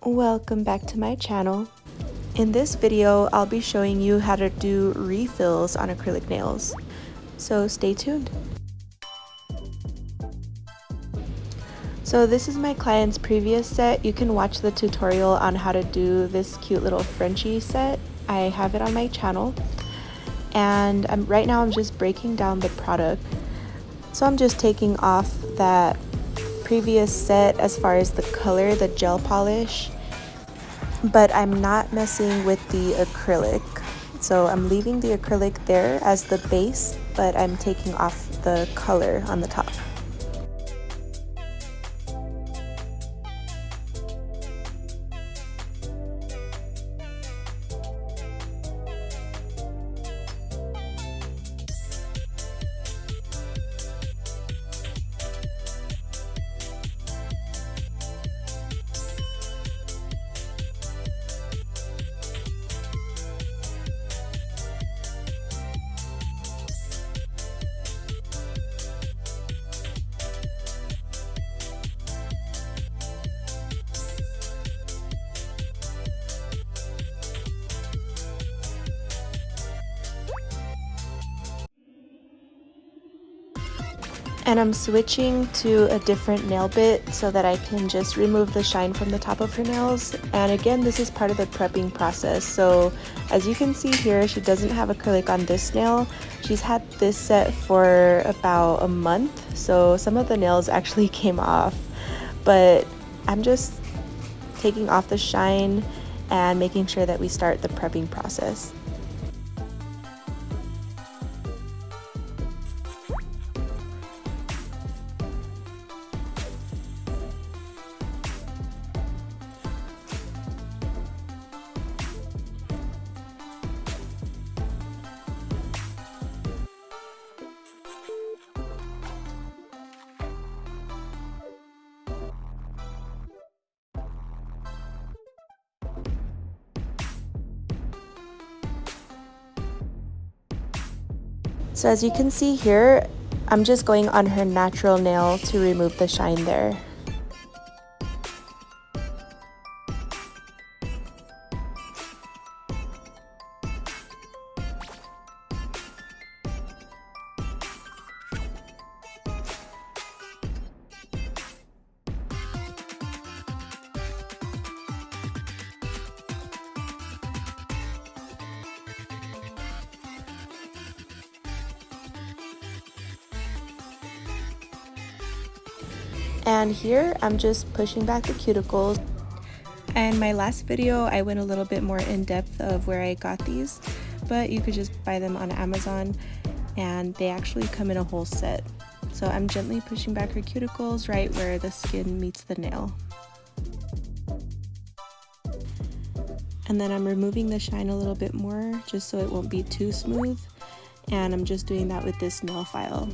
Welcome back to my channel. In this video, I'll be showing you how to do refills on acrylic nails. So stay tuned. So this is my client's previous set. You can watch the tutorial on how to do this cute little Frenchie set. I have it on my channel. And right now I'm just breaking down the product. So I'm just taking off that previous set as far as the color, the gel polish, but I'm not messing with the acrylic. So I'm leaving the acrylic there as the base, but I'm taking off the color on the top. And I'm switching to a different nail bit so that I can just remove the shine from the top of her nails. And again, this is part of the prepping process. So as you can see here, she doesn't have acrylic on this nail. She's had this set for about a month, so some of the nails actually came off. But I'm just taking off the shine and making sure that we start the prepping process. So as you can see here, I'm just going on her natural nail to remove the shine there. And here I'm just pushing back the cuticles. And my last video I went a little bit more in depth of where I got these, but you could just buy them on Amazon and they actually come in a whole set. So I'm gently pushing back her cuticles right where the skin meets the nail. And then I'm removing the shine a little bit more just so it won't be too smooth, and I'm just doing that with this nail file.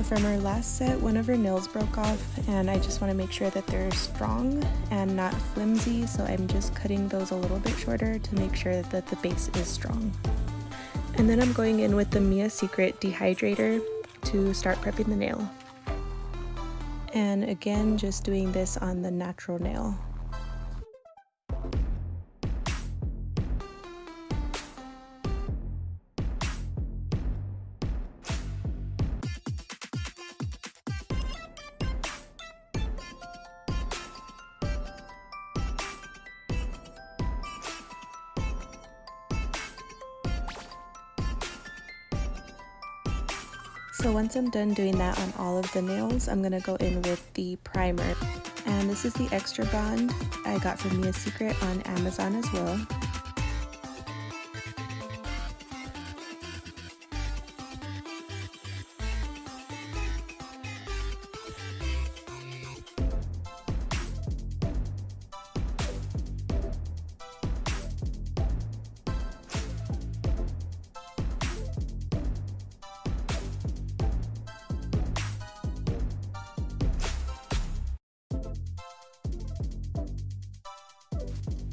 So from our last set, one of her nails broke off, and I just want to make sure that they're strong and not flimsy, so I'm just cutting those a little bit shorter to make sure that the base is strong. And then I'm going in with the Mia Secret dehydrator to start prepping the nail. And again, just doing this on the natural nail. So once I'm done doing that on all of the nails, I'm going to go in with the primer. And this is the Extra Bond I got from Mia Secret on Amazon as well.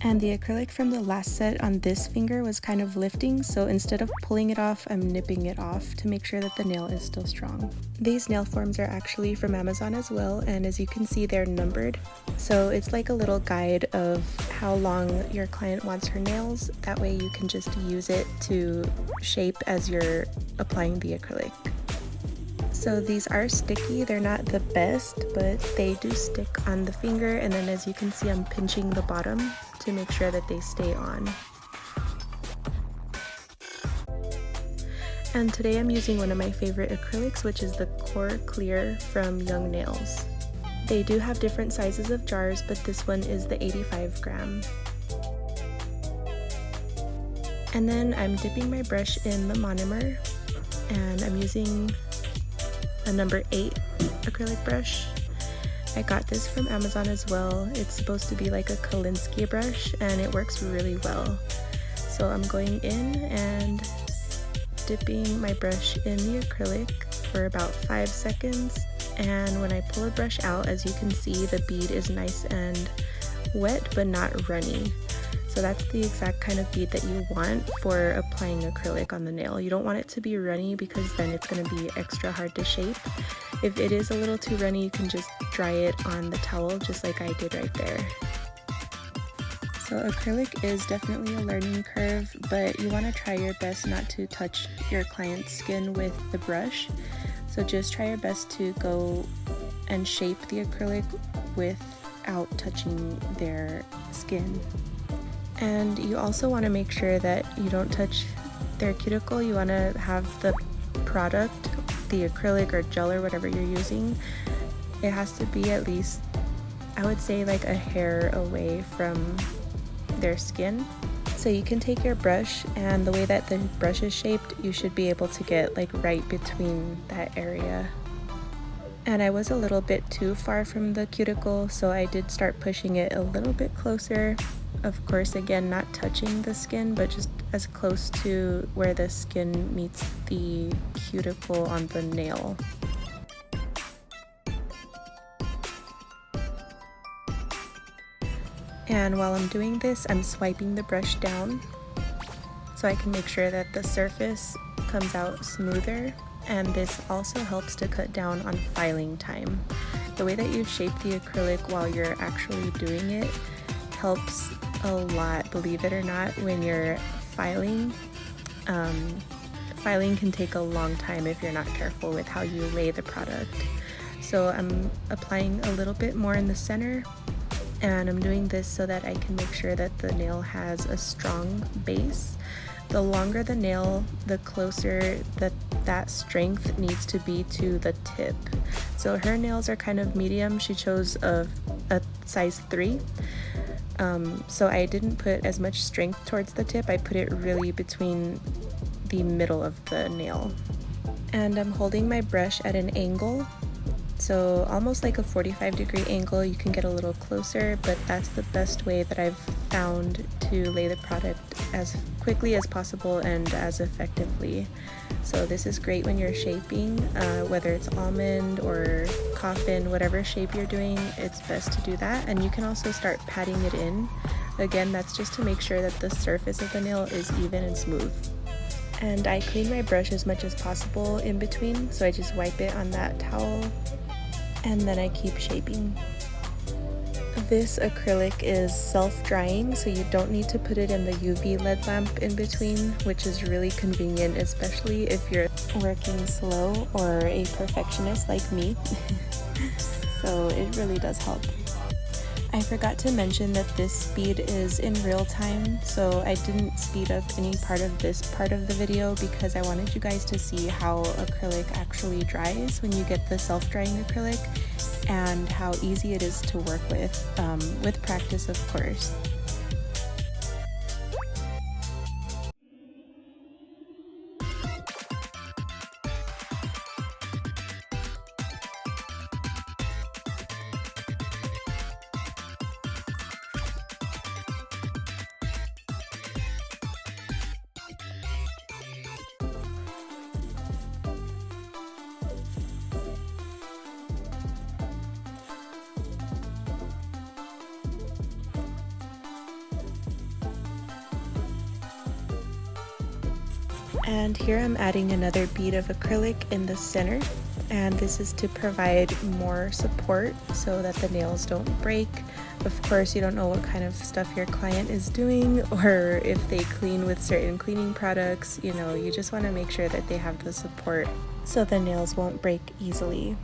And the acrylic from the last set on this finger was kind of lifting, so instead of pulling it off, I'm nipping it off to make sure that the nail is still strong. These nail forms are actually from Amazon as well, and as you can see, they're numbered. So it's like a little guide of how long your client wants her nails. That way you can just use it to shape as you're applying the acrylic. So these are sticky, they're not the best, but they do stick on the finger, and then as you can see, I'm pinching the bottom to make sure that they stay on. And today I'm using one of my favorite acrylics, which is the Core Clear from Young Nails. They do have different sizes of jars, but this one is the 85 gram. And then I'm dipping my brush in the monomer, and I'm using a number 8 acrylic brush. I got this from Amazon as well. It's supposed to be like a Kolinsky brush, and it works really well. So I'm going in and dipping my brush in the acrylic for about 5 seconds, and when I pull a brush out, as you can see, the bead is nice and wet but not runny. So that's the exact kind of bead that you want for applying acrylic on the nail. You don't want it to be runny because then it's going to be extra hard to shape. If it is a little too runny, you can just dry it on the towel just like I did right there. So acrylic is definitely a learning curve, but you want to try your best not to touch your client's skin with the brush. So just try your best to go and shape the acrylic without touching their skin. And you also want to make sure that you don't touch their cuticle. You want to have the product, the acrylic or gel or whatever you're using, it has to be at least, I would say, like a hair away from their skin. So you can take your brush, and the way that the brush is shaped, you should be able to get like right between that area. And I was a little bit too far from the cuticle, so I did start pushing it a little bit closer. Of course, again, not touching the skin, but just as close to where the skin meets the cuticle on the nail. And while I'm doing this, I'm swiping the brush down so I can make sure that the surface comes out smoother, and this also helps to cut down on filing time. The way that you shape the acrylic while you're actually doing it helps a lot, believe it or not. When you're filing, filing can take a long time if you're not careful with how you lay the product. So I'm applying a little bit more in the center, and I'm doing this so that I can make sure that the nail has a strong base. The longer the nail, the closer that strength needs to be to the tip. So her nails are kind of medium. She chose a size 3. So I didn't put as much strength towards the tip. I put it really between the middle of the nail. And I'm holding my brush at an angle, so almost like a 45-degree angle. You can get a little closer, but that's the best way that I've found to lay the product as quickly as possible and as effectively. So this is great when you're shaping, whether it's almond or coffin, whatever shape you're doing, it's best to do that. And you can also start patting it in. Again, that's just to make sure that the surface of the nail is even and smooth. And I clean my brush as much as possible in between, so I just wipe it on that towel and then I keep shaping. This acrylic is self-drying, so you don't need to put it in the UV LED lamp in between, which is really convenient, especially if you're working slow or a perfectionist like me. So it really does help. I forgot to mention that this speed is in real time, so I didn't speed up any part of this part of the video because I wanted you guys to see how acrylic actually dries when you get the self-drying acrylic, and how easy it is to work with practice, of course. And here I'm adding another bead of acrylic in the center, and this is to provide more support so that the nails don't break. Of course, you don't know what kind of stuff your client is doing or if they clean with certain cleaning products. You know, you just want to make sure that they have the support so the nails won't break easily.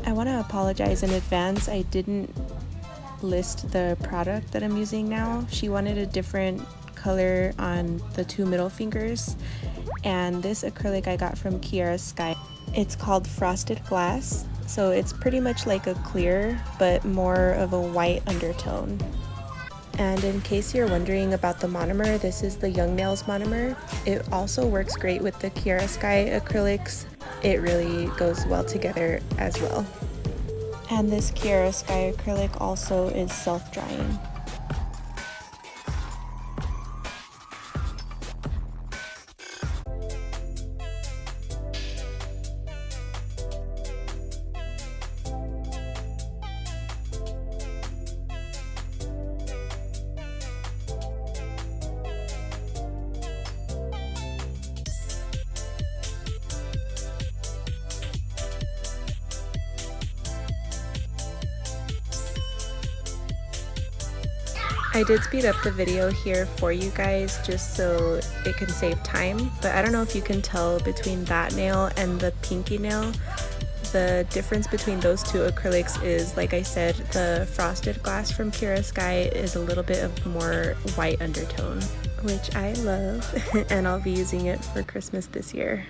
I want to apologize in advance. I didn't list the product that I'm using now. She wanted a different color on the two middle fingers, and this acrylic I got from Kiara Sky. It's called Frosted Glass, so it's pretty much like a clear but more of a white undertone. And in case you're wondering about the monomer, this is the Young Nails monomer. It also works great with the Kiara Sky acrylics. It really goes well together as well. And this Kiara Sky acrylic also is self-drying. I did speed up the video here for you guys just so it can save time, but I don't know if you can tell between that nail and the pinky nail. The difference between those two acrylics is, like I said, the Frosted Glass from Kiara Sky is a little bit of more white undertone, which I love, and I'll be using it for Christmas this year.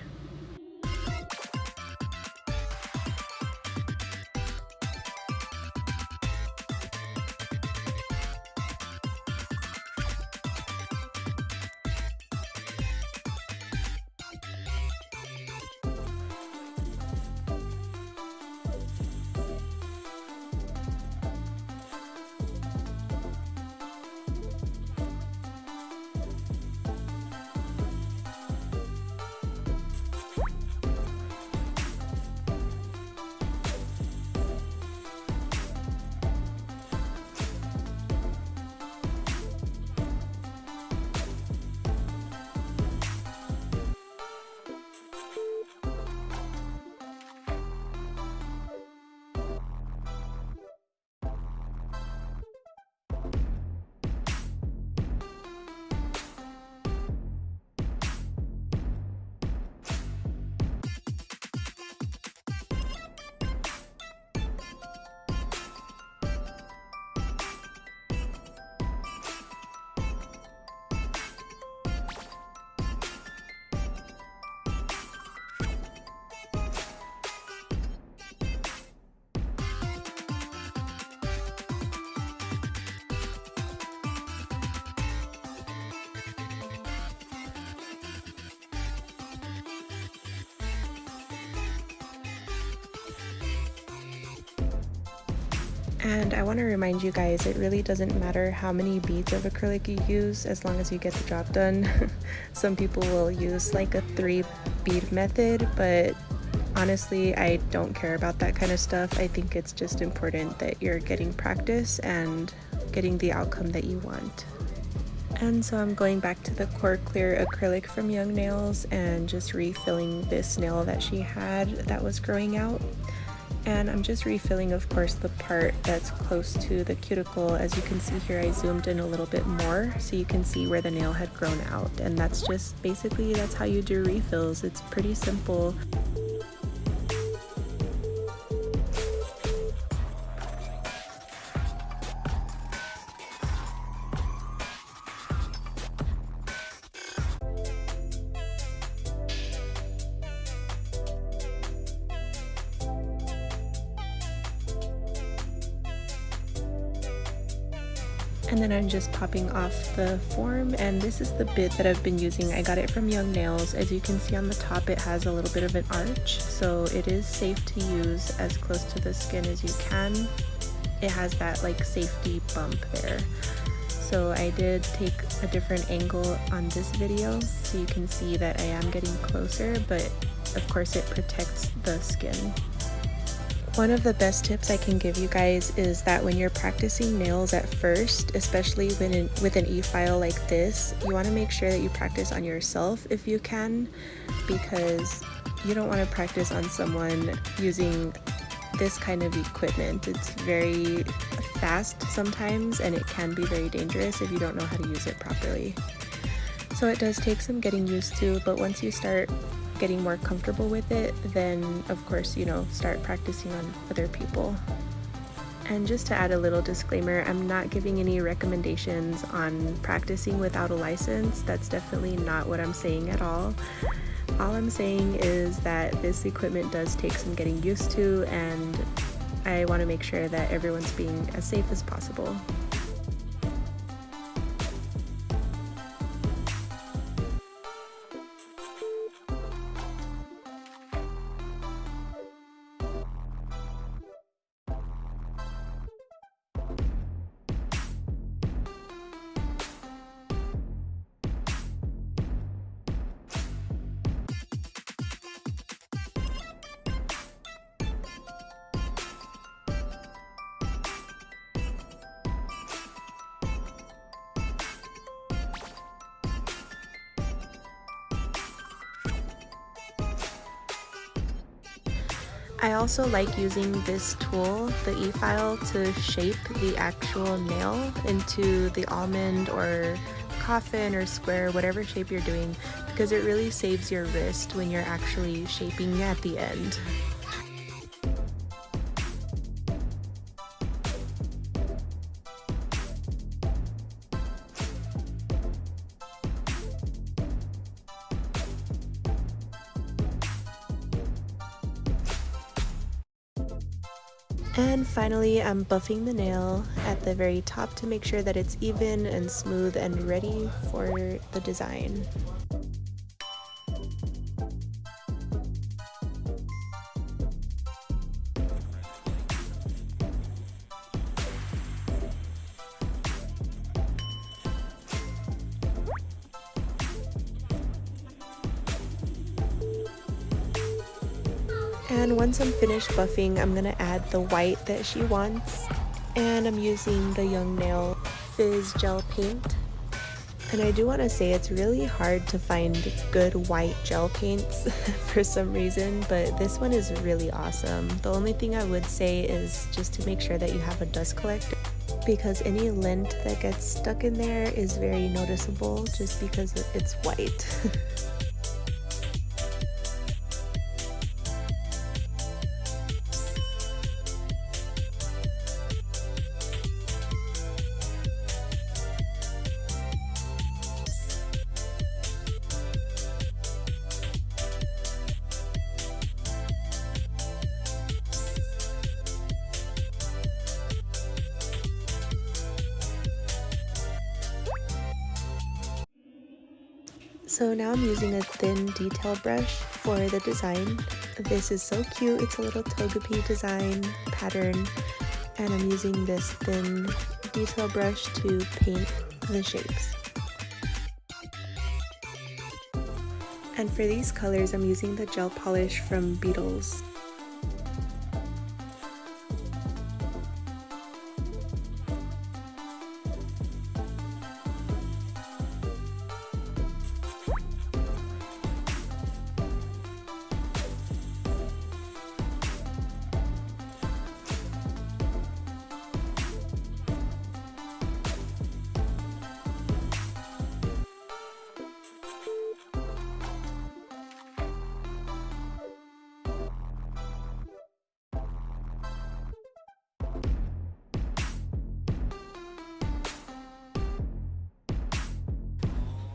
And I want to remind you guys, it really doesn't matter how many beads of acrylic you use as long as you get the job done. Some people will use like a 3-bead method, but honestly, I don't care about that kind of stuff. I think it's just important that you're getting practice and getting the outcome that you want. And so I'm going back to the Core Clear acrylic from Young Nails and just refilling this nail that she had that was growing out. And I'm just refilling, of course, the part that's close to the cuticle. As you can see here, I zoomed in a little bit more so you can see where the nail had grown out. And that's just basically, that's how you do refills. It's pretty simple. And then I'm just popping off the form, and this is the bit that I've been using. I got it from Young Nails. As you can see on the top, it has a little bit of an arch, so it is safe to use as close to the skin as you can. It has that like safety bump there. So I did take a different angle on this video so you can see that I am getting closer, but of course it protects the skin. One of the best tips I can give you guys is that when you're practicing nails at first, especially with an e-file like this, you want to make sure that you practice on yourself if you can, because you don't want to practice on someone using this kind of equipment. It's very fast sometimes, and it can be very dangerous if you don't know how to use it properly. So it does take some getting used to, but once you start getting more comfortable with it, then of course, start practicing on other people. And just to add a little disclaimer, I'm not giving any recommendations on practicing without a license. That's definitely not what I'm saying at all. All I'm saying is that this equipment does take some getting used to, and I want to make sure that everyone's being as safe as possible. I also like using this tool, the e-file, to shape the actual nail into the almond or coffin or square, whatever shape you're doing, because it really saves your wrist when you're actually shaping at the end. And finally, I'm buffing the nail at the very top to make sure that it's even and smooth and ready for the design. And once I'm finished buffing, I'm gonna add the white that she wants, and I'm using the Young Nail Fizz Gel Paint. And I do want to say it's really hard to find good white gel paints for some reason, but this one is really awesome. The only thing I would say is just to make sure that you have a dust collector, because any lint that gets stuck in there is very noticeable just because it's white. So now I'm using a thin detail brush for the design. This is so cute. It's a little togepi design pattern, and I'm using this thin detail brush to paint the shapes. And for these colors, I'm using the gel polish from Beetles.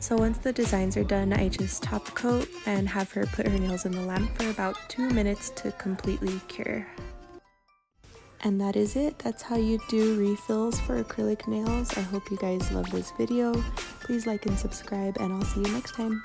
So once the designs are done, I just top coat and have her put her nails in the lamp for about 2 minutes to completely cure. And that is it. That's how you do refills for acrylic nails. I hope you guys love this video. Please like and subscribe, and I'll see you next time.